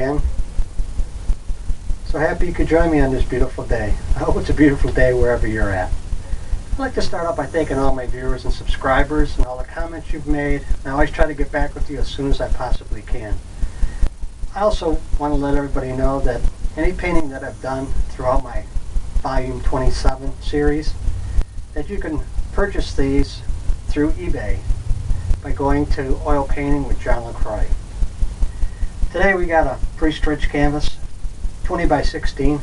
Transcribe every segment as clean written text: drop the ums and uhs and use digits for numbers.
again. So happy you could join me on this beautiful day. I hope it's a beautiful day wherever you're at. I'd like to start off by thanking all my viewers and subscribers and all the comments you've made. I always try to get back with you as soon as I possibly can. I also want to let everybody know that any painting that I've done throughout my Volume 27 series, that you can purchase these through eBay by going to Oil Painting with John LaCroix. Today we got a pre-stretched canvas, 20 by 16.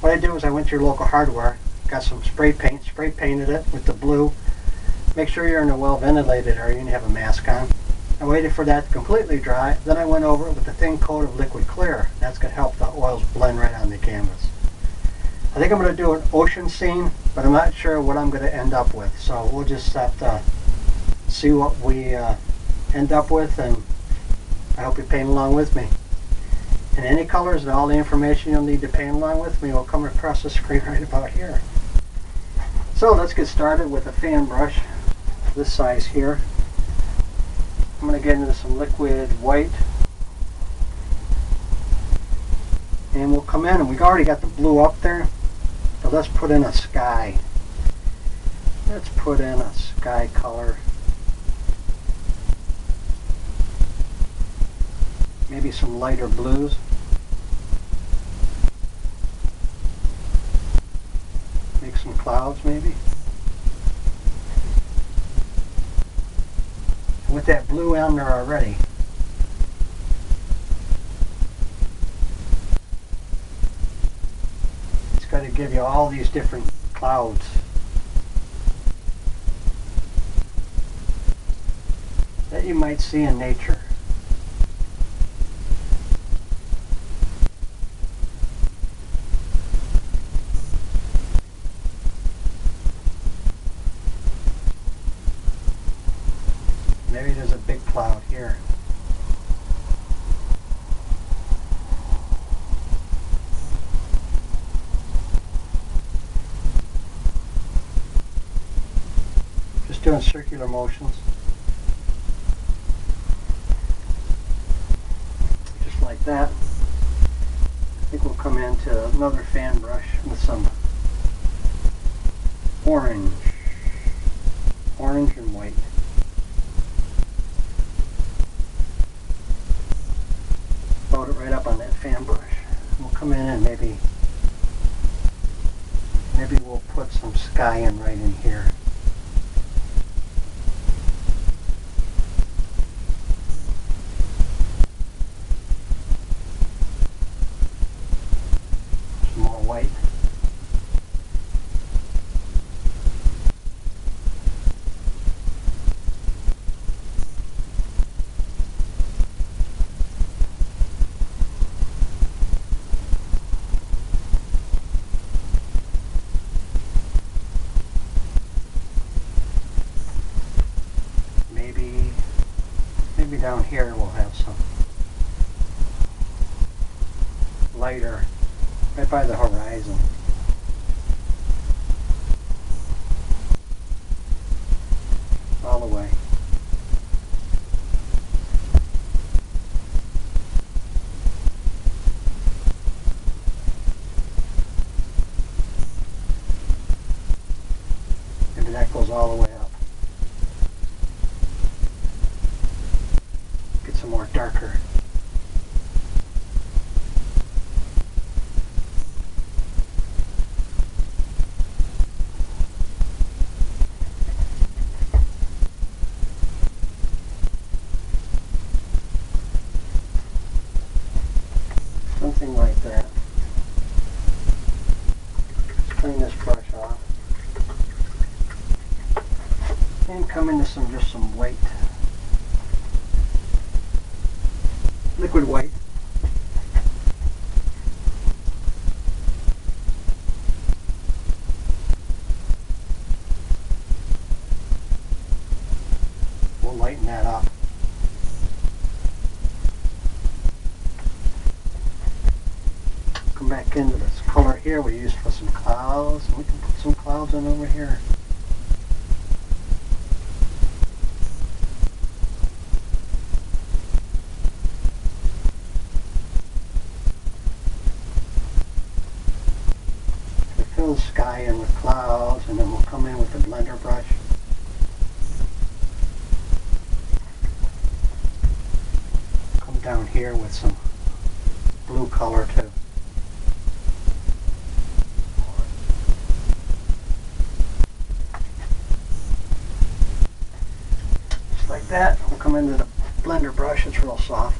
What I did was I went to your local hardware, got some spray paint, spray painted it with the blue. Make sure you're in a well ventilated area and you have a mask on. I waited for that to completely dry. Then I went over it with a thin coat of liquid clear. That's going to help the oils blend right on the canvas. I think I'm going to do an ocean scene, but I'm not sure what I'm going to end up with. So we'll just have to see what we end up with, and I hope you paint along with me. And any colors and all the information you'll need to paint along with me will come across the screen right about here. So let's get started with a fan brush this size here. I'm going to get into some liquid white. And we'll come in, and we've already got the blue up there. So let's put in a sky. Let's put in a sky color. Maybe some lighter blues. Make some clouds maybe. With that blue on there already, it's going to give you all these different clouds. That you might see in nature. Maybe there's a big cloud here. Just doing circular motions. Just like that. I think we'll come into another fan brush with some orange. Orange and white. Load it right up on that fan brush. We'll come in and maybe we'll put some sky in right in here. Some more white. Maybe down here we'll have some lighter right by the horizon. All the way. Maybe that goes all the way up. Some more darker. Something like that. Let's clean this brush off. And come into just some white. Liquid white. We'll lighten that up. Come back into this color here we used for some clouds. We can put some clouds in over here. fill the sky in with clouds, and then we'll come in with the blender brush. Come down here with some blue color too. Just like that. We'll come into the blender brush. It's real soft.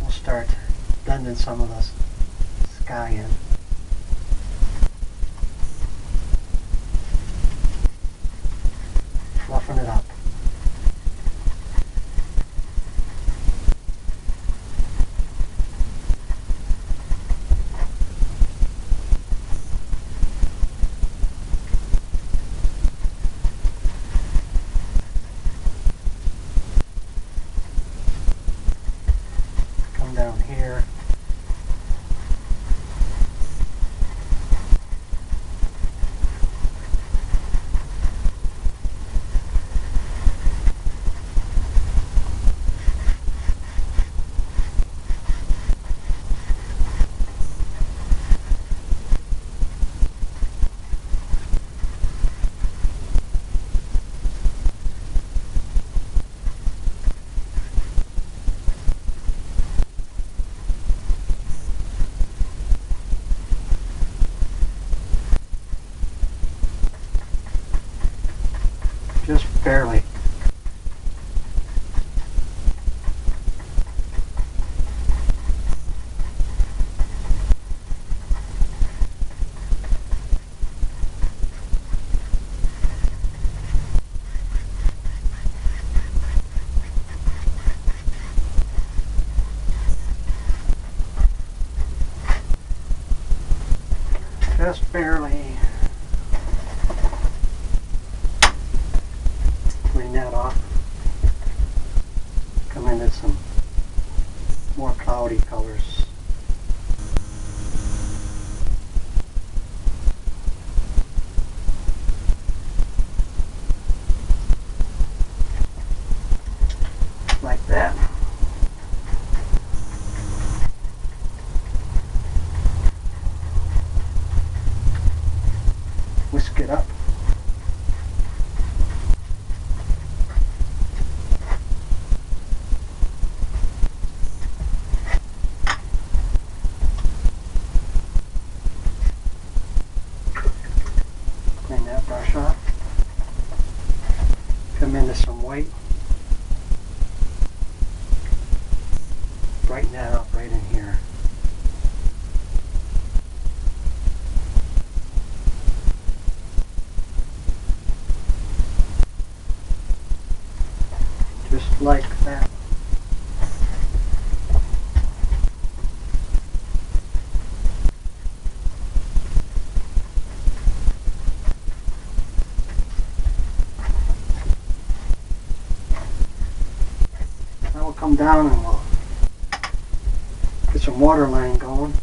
We'll start blending some of this sky in. Fluffing it up. Come down here. Just barely. Just barely. Clean that off. Come into some more cloudy colors. Like that. Whisk it up. Clean that brush off. Come into some white. Brighten that up right in here. Just like that. Now we'll come down and we'll get some water line going.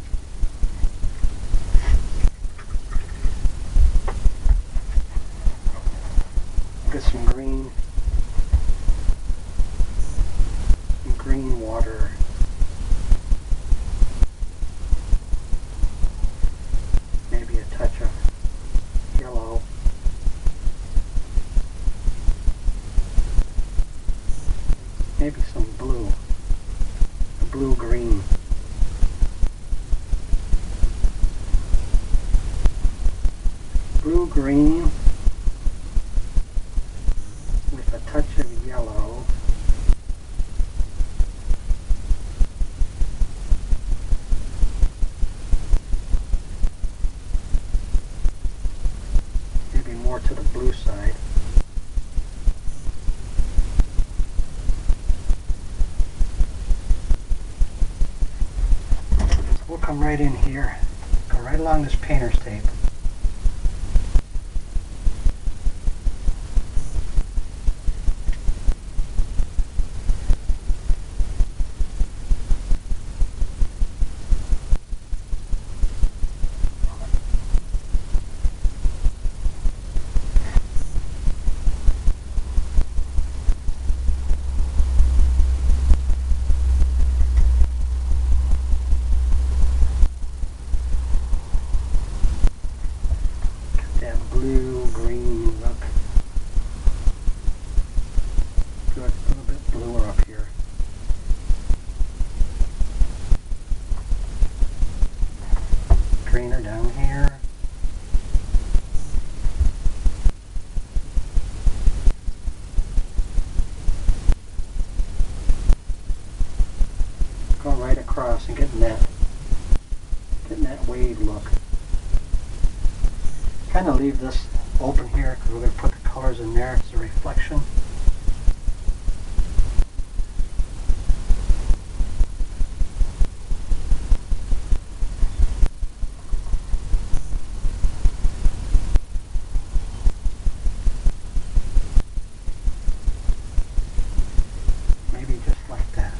Get some green. Green water. Maybe a touch of yellow. Maybe some blue. A blue-green. Blue-green with a touch of yellow. More to the blue side. So we'll come right in here, go right along this painter's tape. strainer down here. Going right across and getting that wave look. Kind of leave this open here because we're going to put the colors in there as a reflection. Maybe just like that.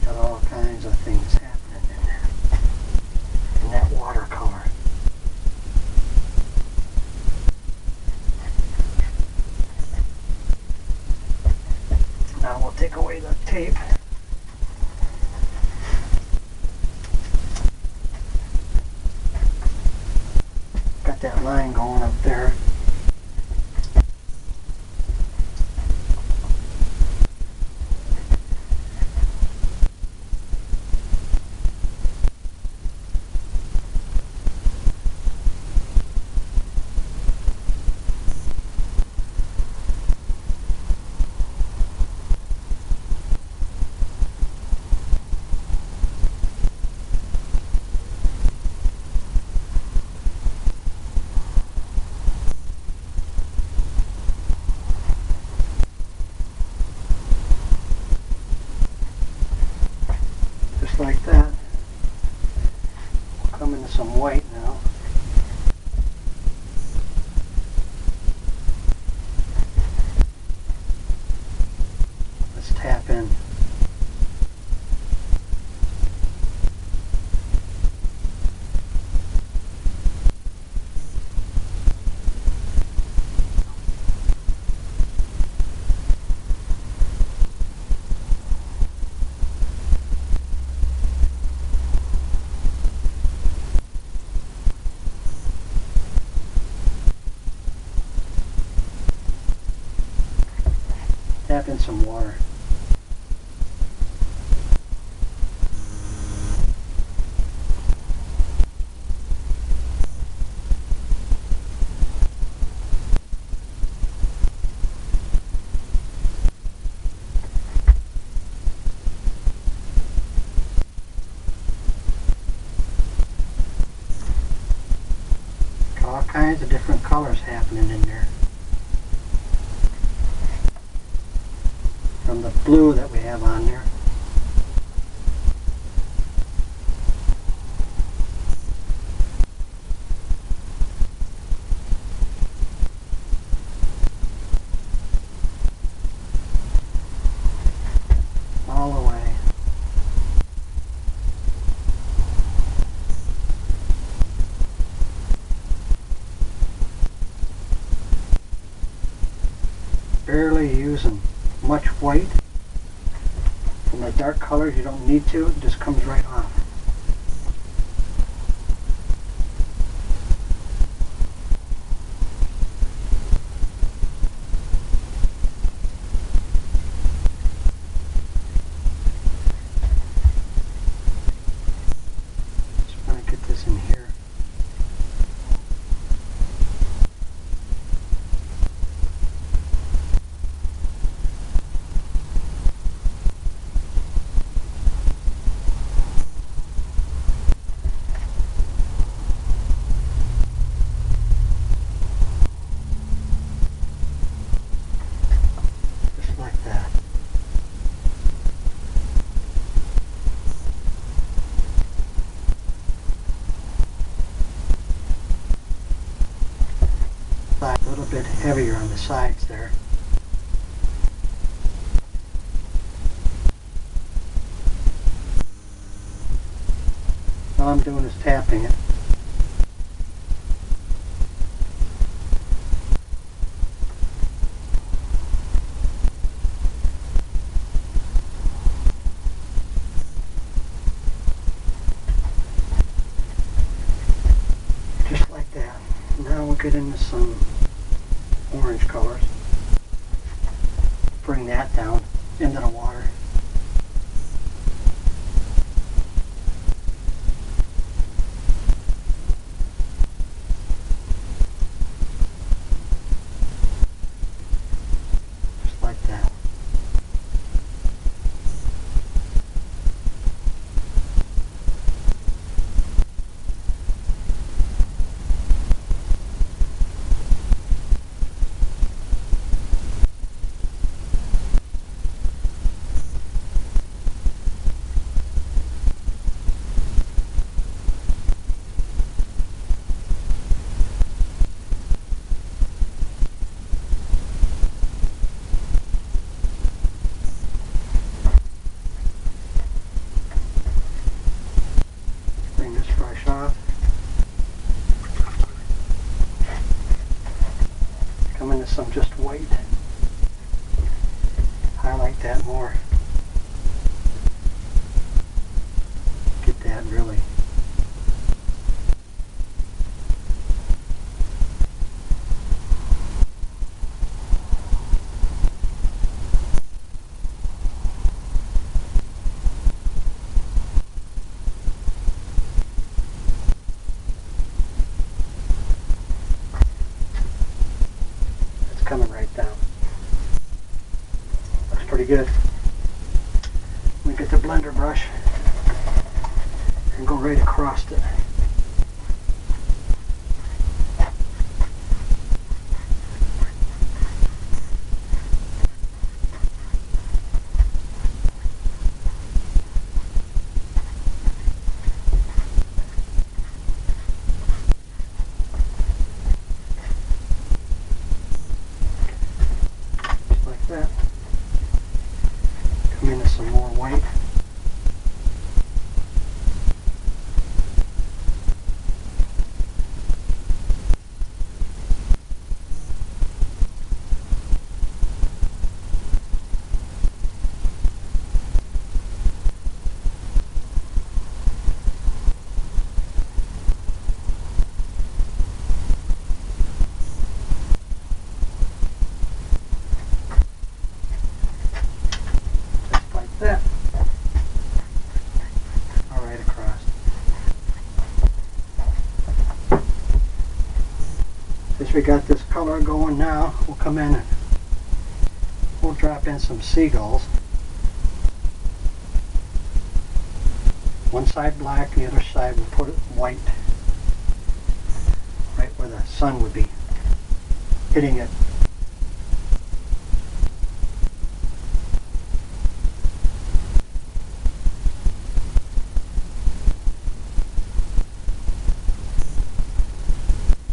Got all kinds of things happening in there. In that watercolor. Now we'll take away the tape. Got that line going up there. Just like that. We'll come into some white now. Let's tap in. Tap in some water. Got all kinds of different colors happening in there. From the blue that we have on there. All the way. Barely using much white. From the dark colors, you don't need to, it just comes right off. Just want to get this in here. Like that. A little bit heavier on the sides there. All I'm doing is tapping it. Now we'll get into some orange colors. bring that down into the water. Just like that. Bring this brush off. Come into some just white. Highlight that more. Get that really. Coming right down. Looks pretty good. We get the blender brush and go right across it. That. Come into some more white. That. All right across. Since we got this color going now, we'll come in and we'll drop in some seagulls. One side black, the other side we'll put it white. Right where the sun would be hitting it.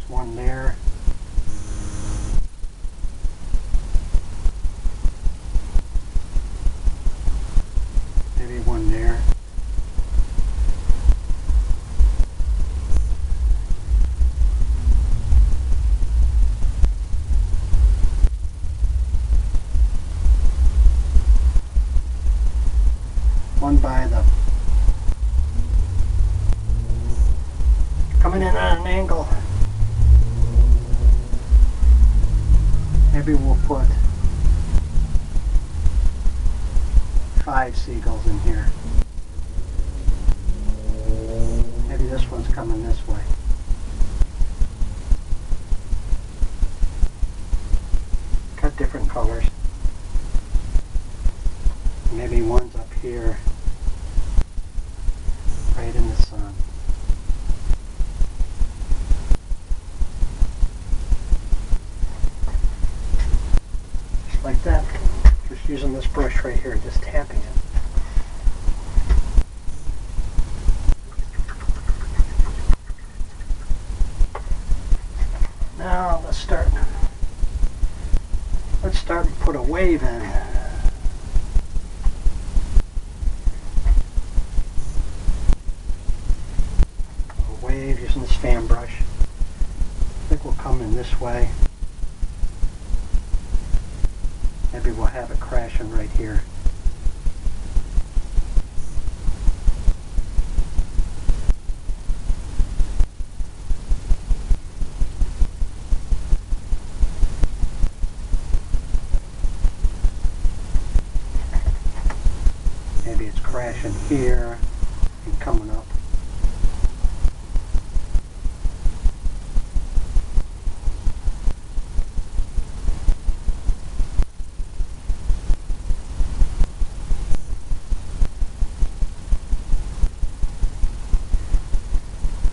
One there. Maybe one there. One by the coming in at an angle. Maybe we'll put 5 seagulls in here. Maybe this one's coming this way. Got different colors. Maybe one's up here, right in the sun. Like that. Just using this brush right here, just tapping it. Now let's start and put a wave in. A wave using this fan brush. I think we'll come in this way. Maybe we'll have it crashing right here. Maybe it's crashing here and coming up.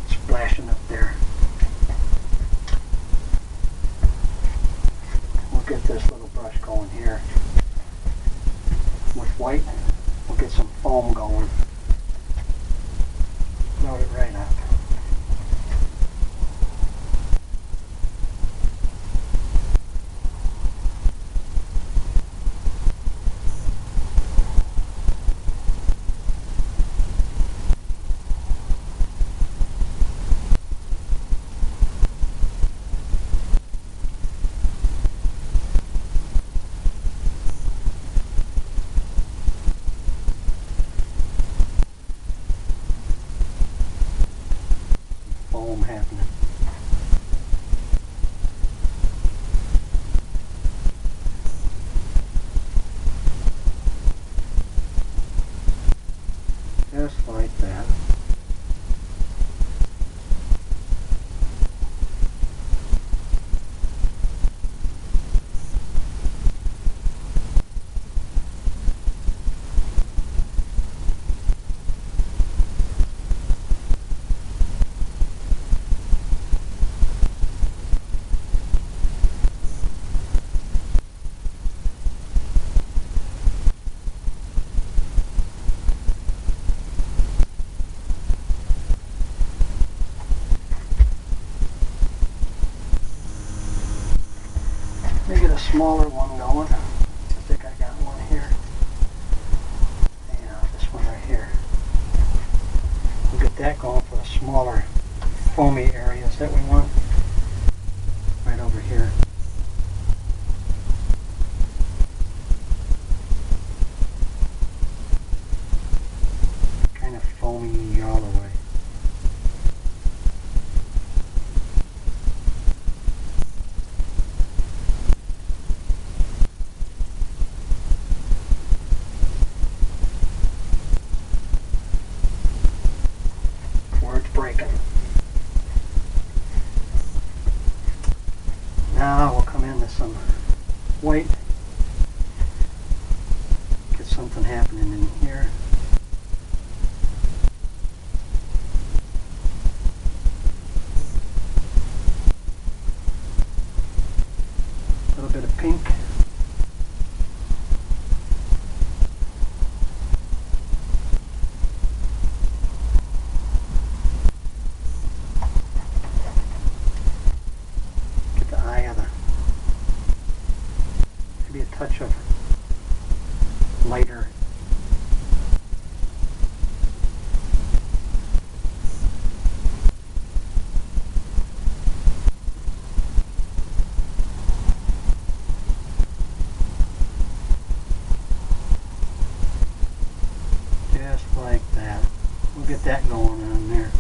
Splashing up there. We'll get this little brush going here with white. We'll get some foam going. Load it right up. Foam happening. Just like that. Let me get a smaller one going. I think I got one here. Yeah, this one right here. We'll get that going for the smaller foamy areas that we want. Right over here. Kind of foamy all the way. Breaking. Now we'll come into some white. Get something happening in here. A little bit of pink. Maybe a touch of lighter. Just like that. We'll get that going on there.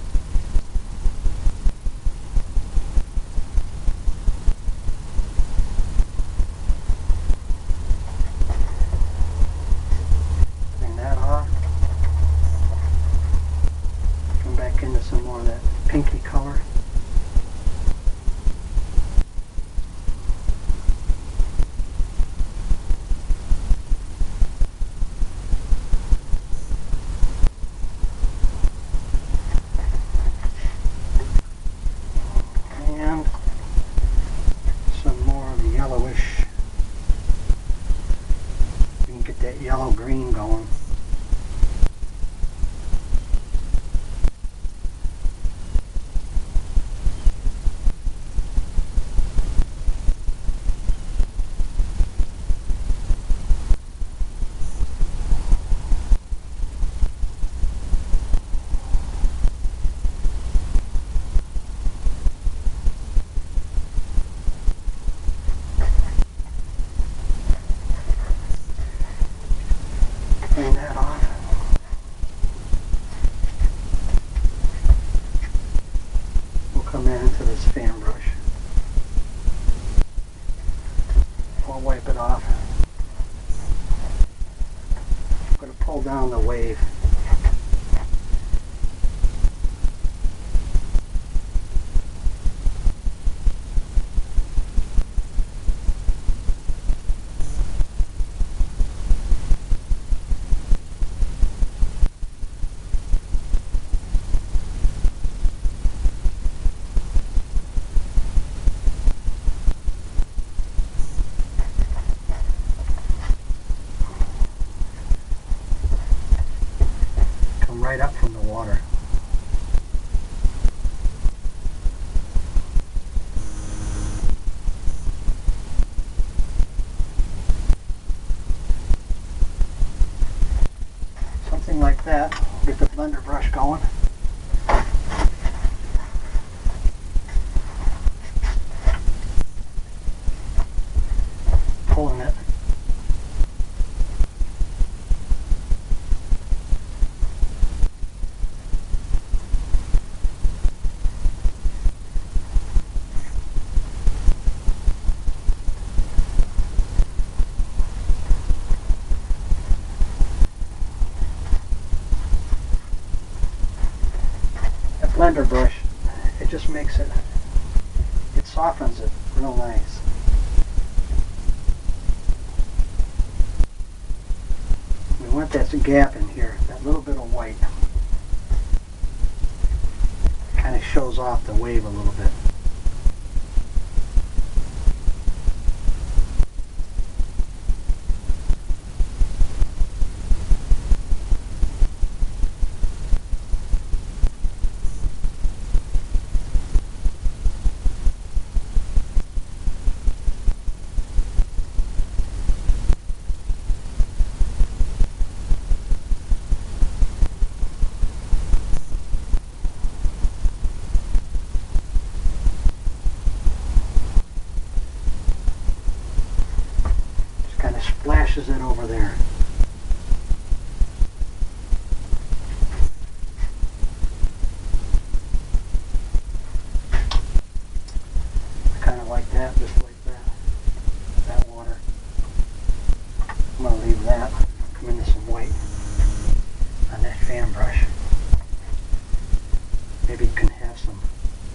Into some more of that pinky color. And some more of the yellowish. You can get that yellow green going. Clean that down the wave. Right up from the water. Something like that. Get the blender brush going. Pulling it. Blender brush, it just makes it, it softens it real nice. We want that gap in here, that little bit of white. Kind of shows off the wave a little bit. Splashes it over there. I kind of like that, just like that. That water. I'm going to leave that. Come into some white on that fan brush. Maybe you can have some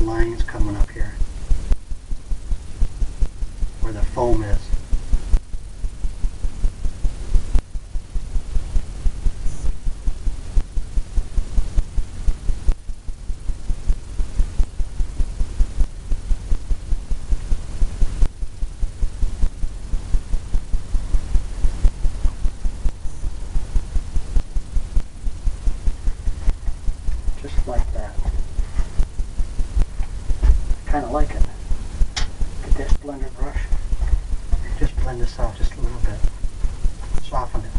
lines coming up here where the foam is. Just like that. Kind of like it. Get this blender brush. Just blend this out just a little bit. Soften it.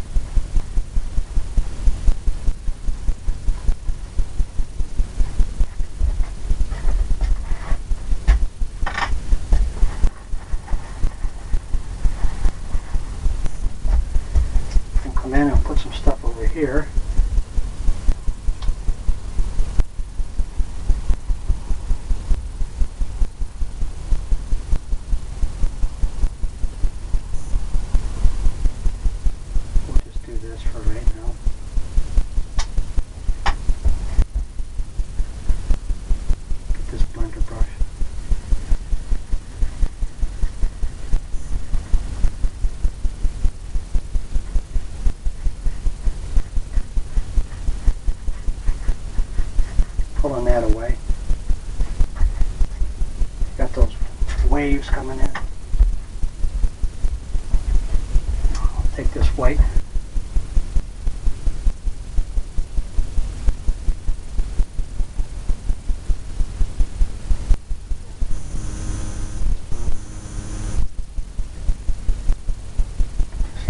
We'll come in and put some stuff over here. For right now. Get this blender brush. Pulling that away. Got those waves coming in. I'll take this white.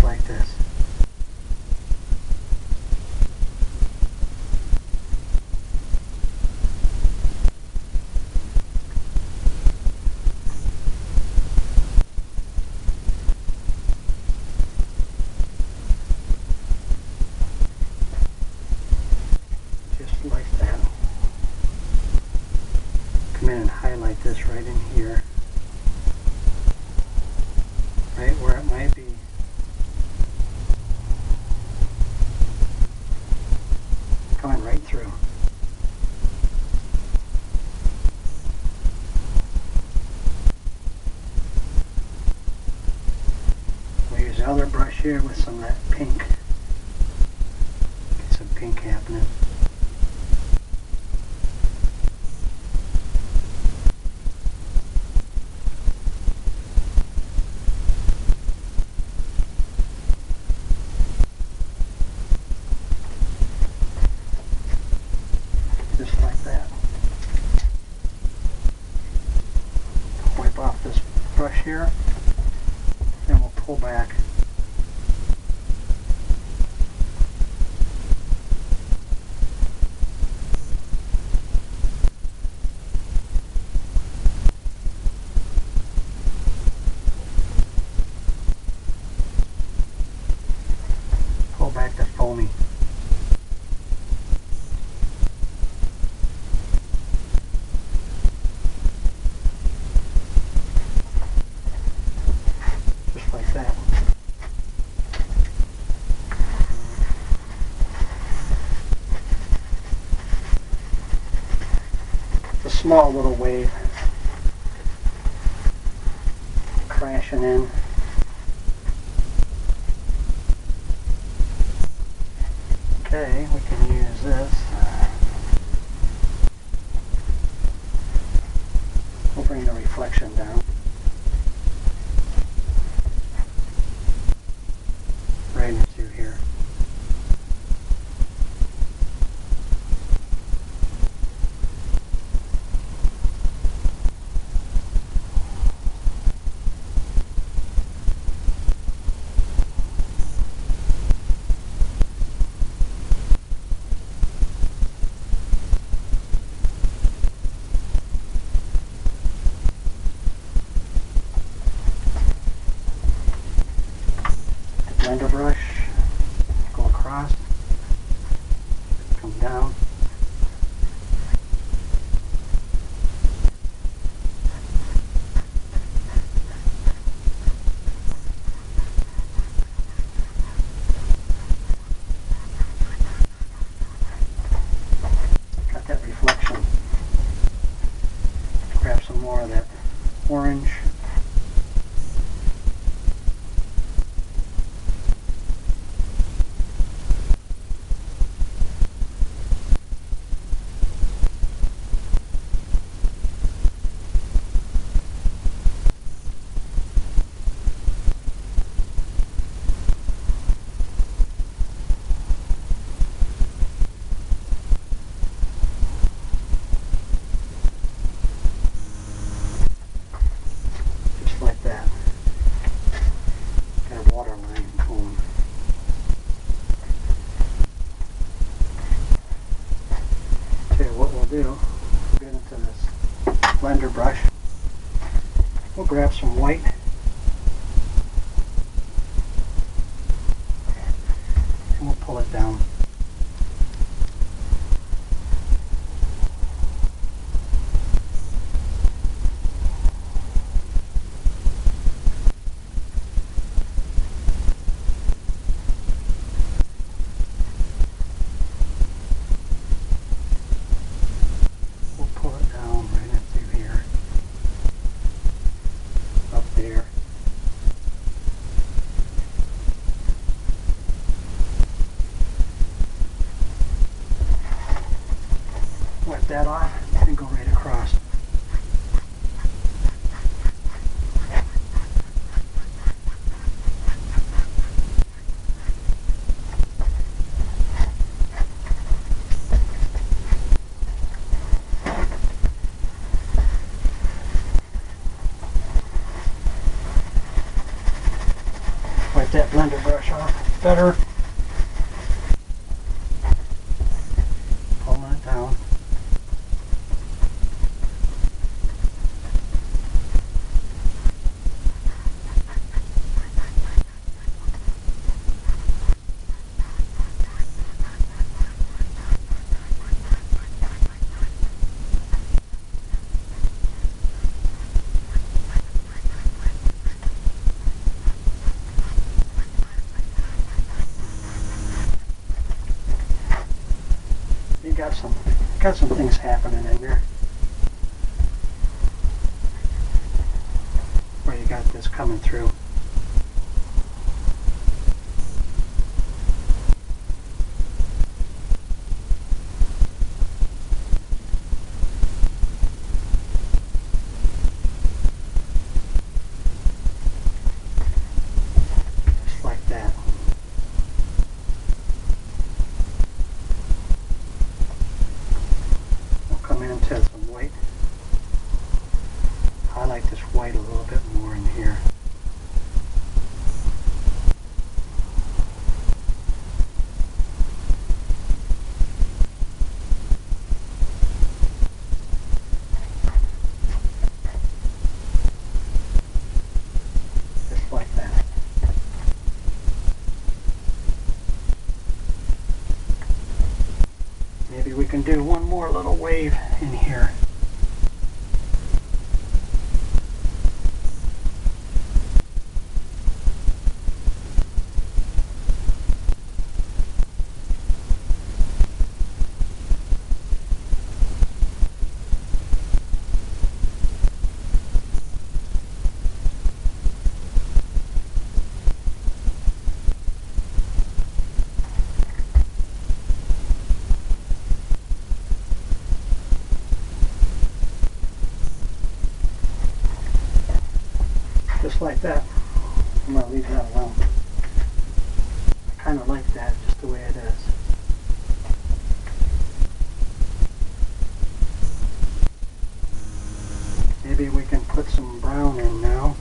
Like this. Just like that. Come in and highlight this right in here. Right where it might be brush here with some of that pink. Get some pink happening. Just like that. Wipe off this brush here, then we'll pull back. Pull back the foamy. Like that. It's a small little wave crashing in. Okay, we can use this. We'll bring the reflection down. Right into here. Blender brush, go across, come down. Got that reflection. Grab some more of that orange. Like that. Got a waterline comb. Okay, what we'll do, we'll get into this blender brush. We'll grab some white. And we'll pull it down. Wipe that off and go right across. Wipe that blender brush off better. Pulling it down. You got some things happening in there. Where you got this coming through. Maybe we can do one more little wave in here. Just like that. I'm going to leave that alone. I kind of like that just the way it is. Maybe we can put some brown in now.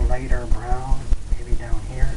Lighter brown, maybe down here.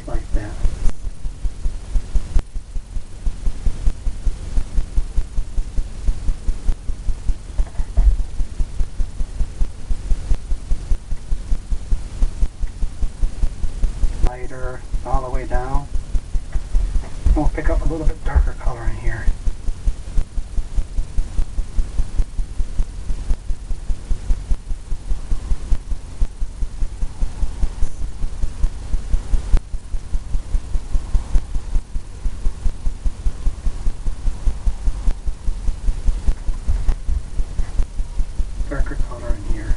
Like that. Lighter all the way down. We'll pick up a little bit darker color in here. Darker color in here.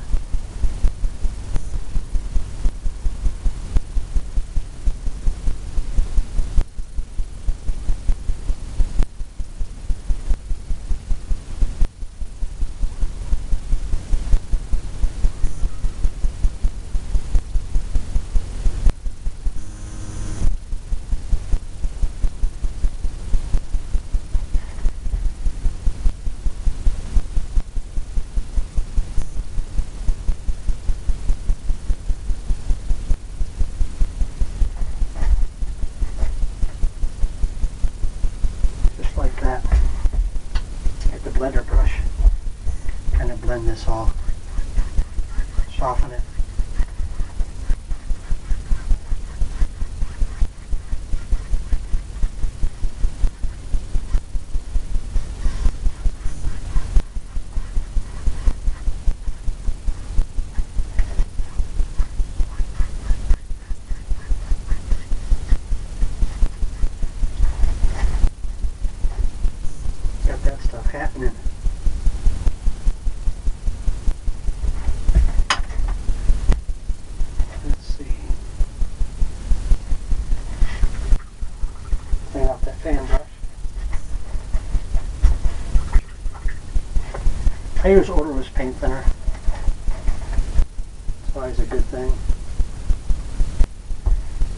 Like that. Get the blender brush, kind of blend this all, soften it. Got that stuff happening. Let's see. Clean off that fan brush. I use odorless paint thinner. It's always a good thing.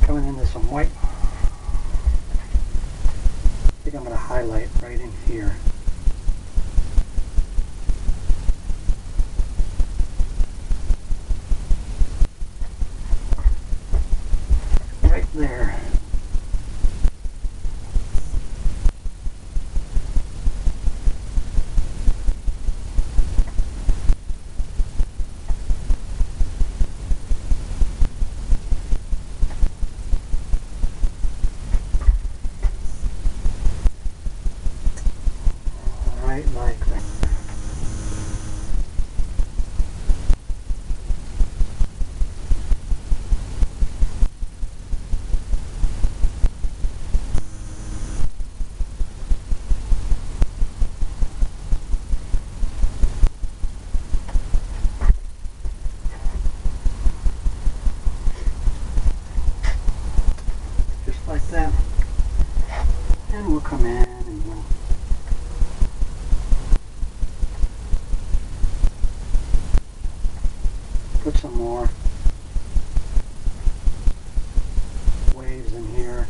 Coming into some white. I think I'm going to highlight right in here. Right there. Right like that. Just like that. And then we'll come in and we'll put some more waves in here.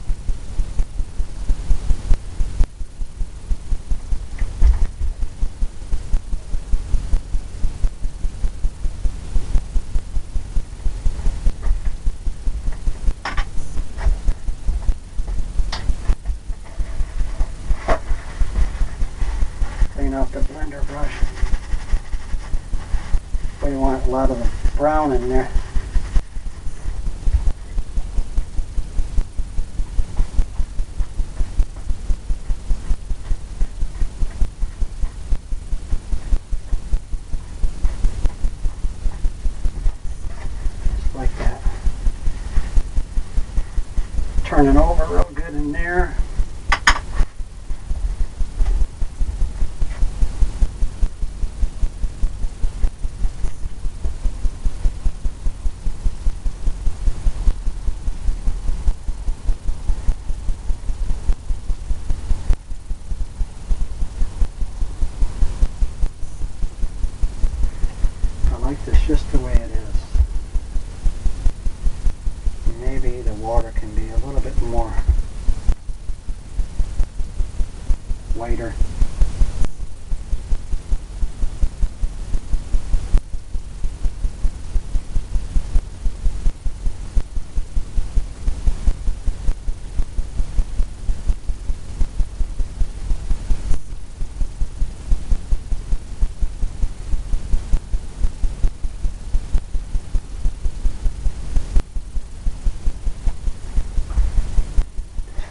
Clean off the blender brush. We want a lot of the brown in there. Just like that. Turn it over real good in there. I like this just the way it is. Maybe the water can be a little bit more whiter.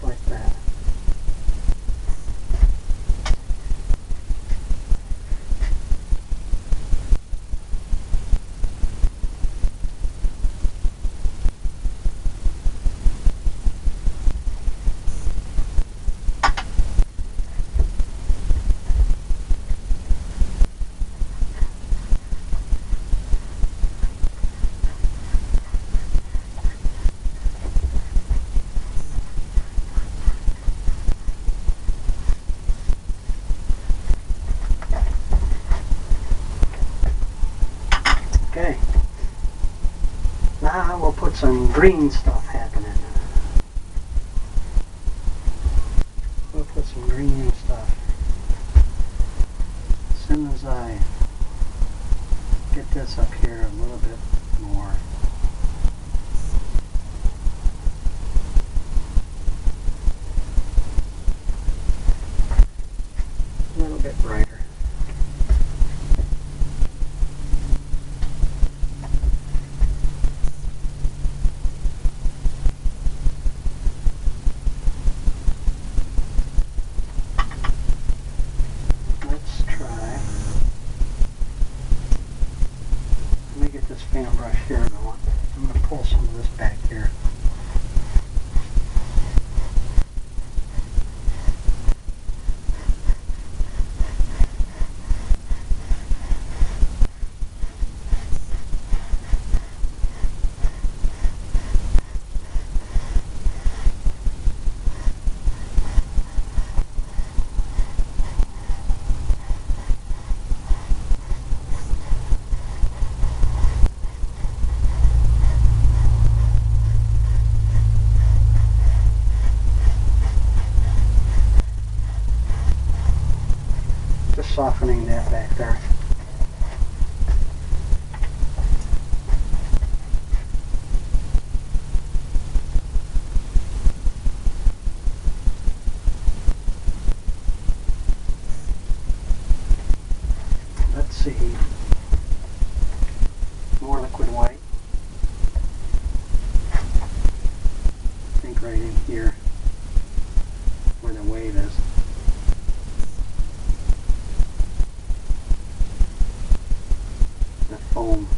Like that. Okay, now we'll put some green stuff happening. We'll put some green stuff. As soon as I get this up here a little bit more. A little bit brighter. This fan brush here going. I'm going to pull some of this back here. Just softening that back there. Let's see. More liquid white. I think right in here where the wave is. The foam.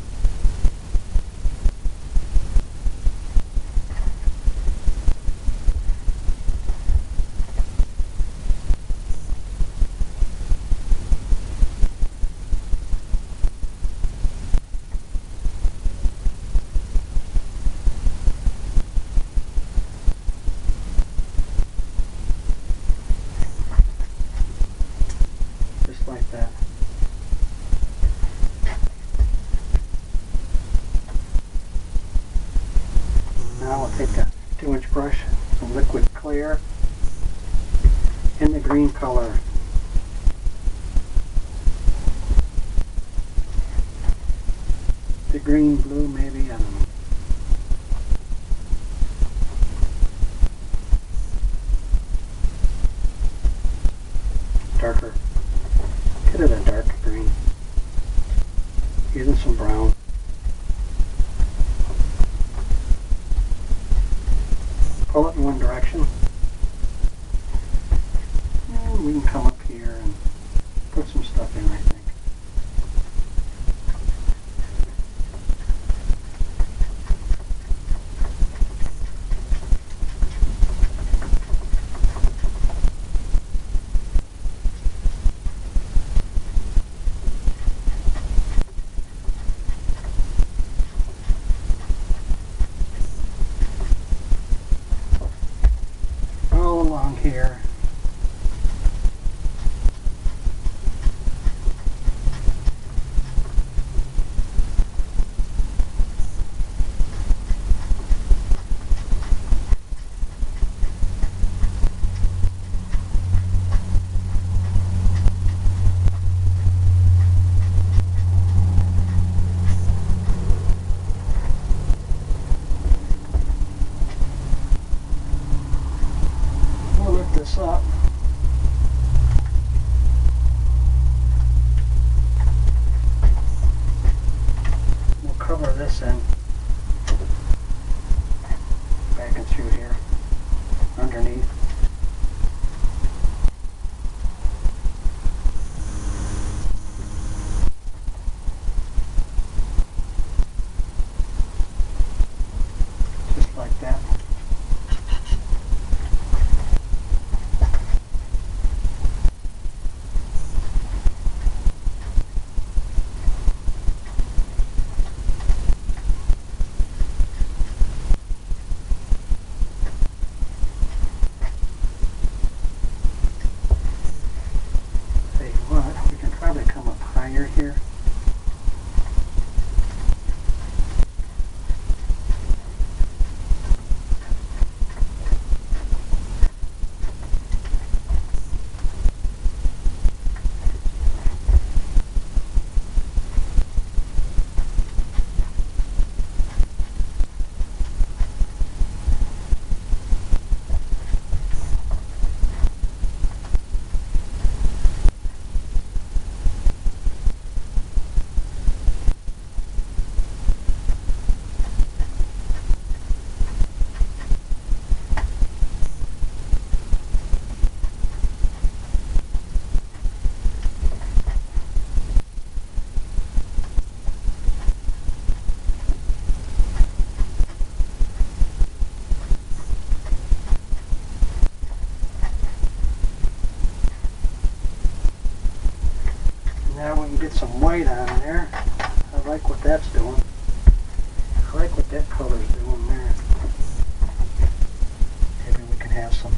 2-inch brush, some liquid clear in the green color. The green, blue, maybe, I don't know. Darker. Get it a dark green. Using some brown. Pull it in one direction. And we can come up here and put some stuff in, I think. Along here. This up. We'll cover this in back and through here underneath. Just like that. We can probably come up higher here. Now we can get some white on there. I like what that's doing. I like what that color's doing there. Maybe we can have some.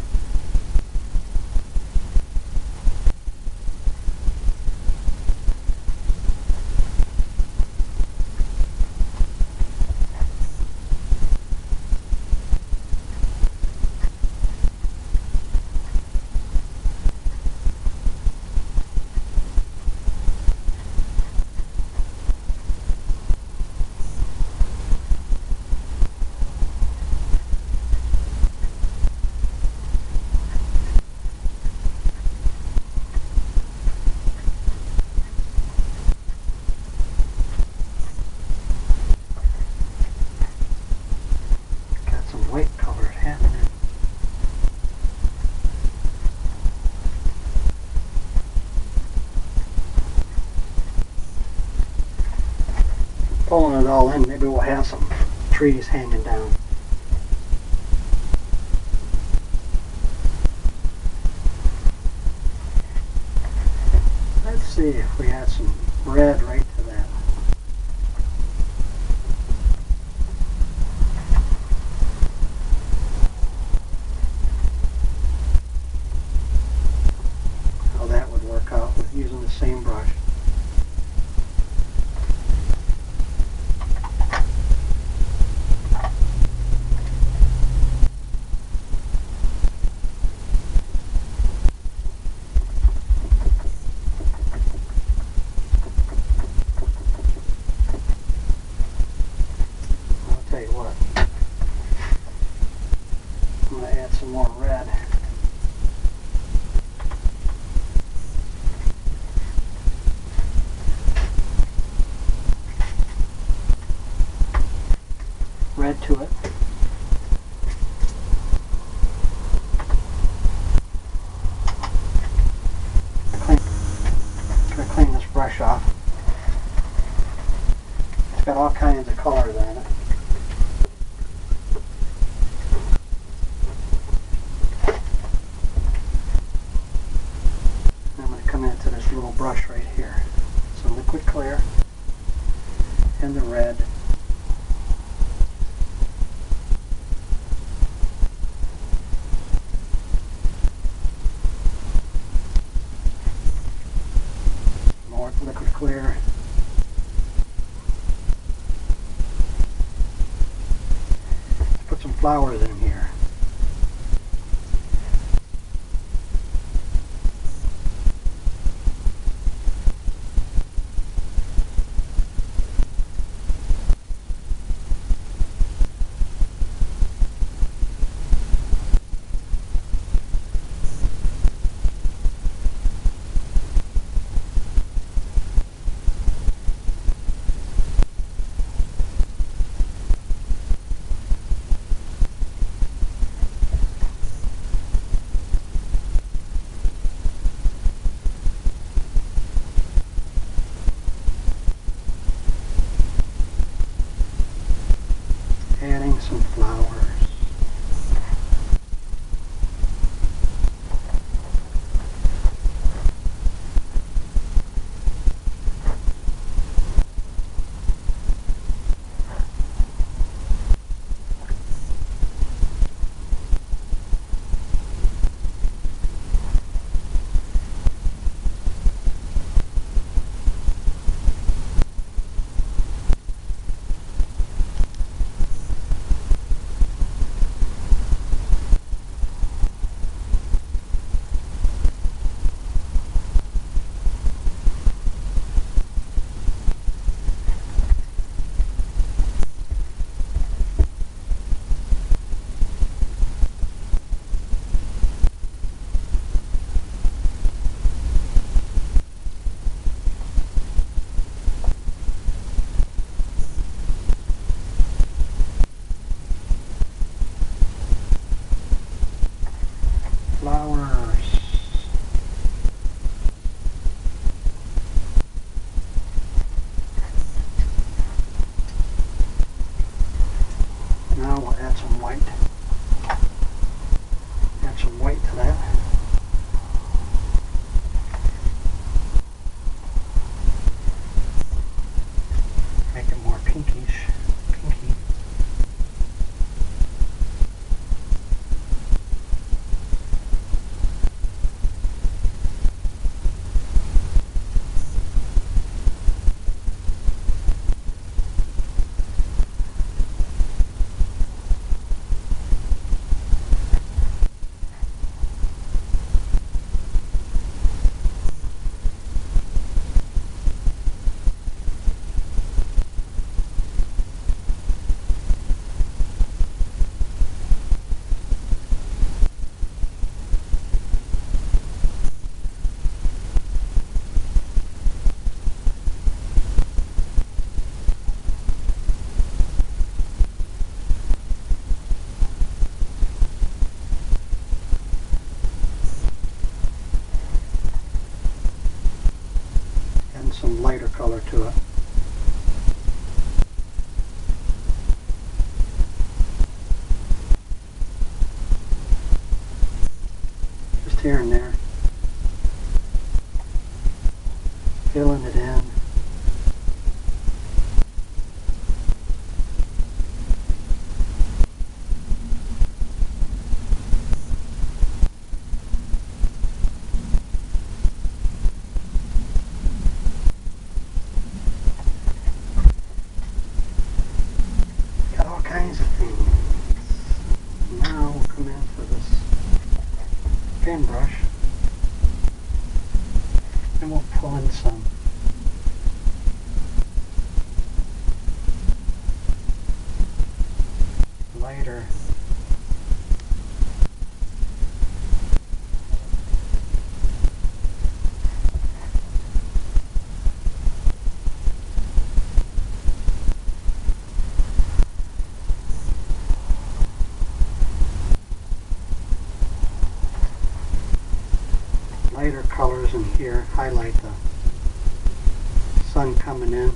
White colors happening. Pulling it all in, maybe we'll have some trees hanging down. Let's see if we add some red right to that. How that would work out with using the same brush. I'm going to add some more red. Red to it. Clean this brush off. It's got all kinds of colors on it. I'm going to come into this little brush right here. Some liquid clear and the red. More liquid clear. Let's put some flowers in here. Adding some flowers. Flowers. Now we'll add some white. Add some white to that. Make it more pinkish. Pinky. Some lighter color to it. Just here and there. Filling it in. Kinds of things. Now we'll come in for this paintbrush and we'll pull in some lighter lighter colors in here highlight the sun coming in.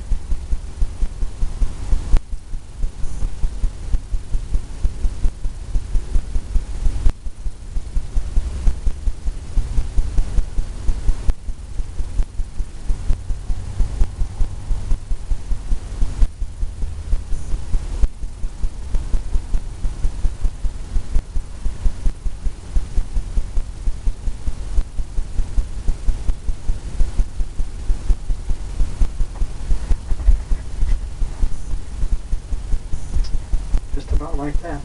Just about like that.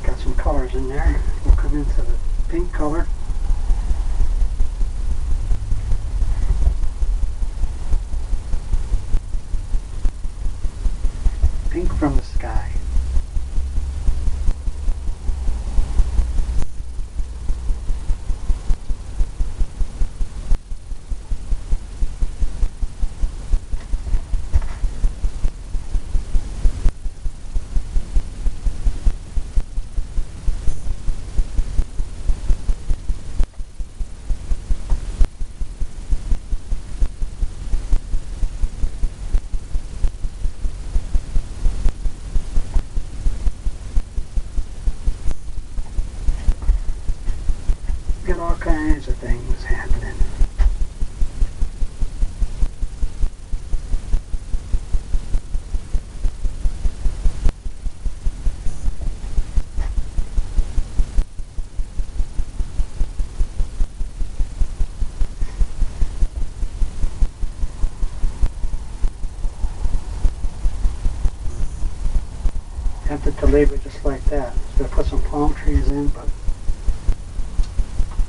Got some colors in there. We'll come into the pink color. Pink from the sky. Got all kinds of things happening. Tempted to leave it just like that. So I put some palm trees in, but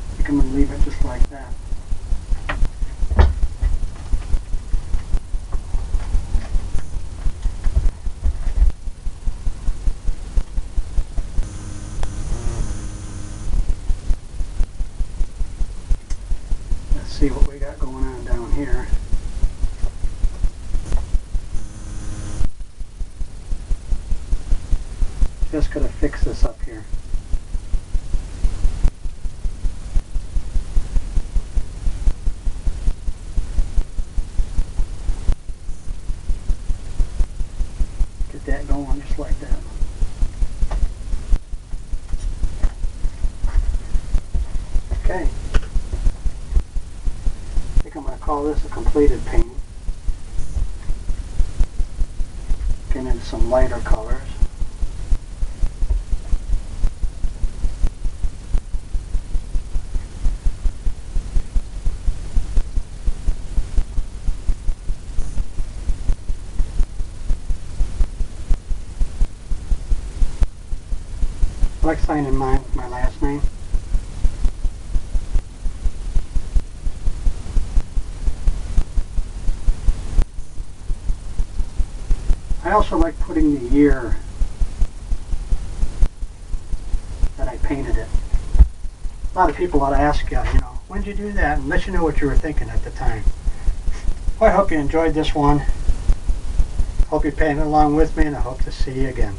I think I'm going to leave it just like that. Let's see what we got going on down here. Just going to fix this up here. Get that going just like that. Okay. I think I'm going to call this a completed painting. Getting into some lighter colors. I like signing mine with my last name. I also like putting the year that I painted it. A lot of people ought to ask you, when did you do that? And let you know what you were thinking at the time. Well, I hope you enjoyed this one. Hope you painted along with me, and I hope to see you again.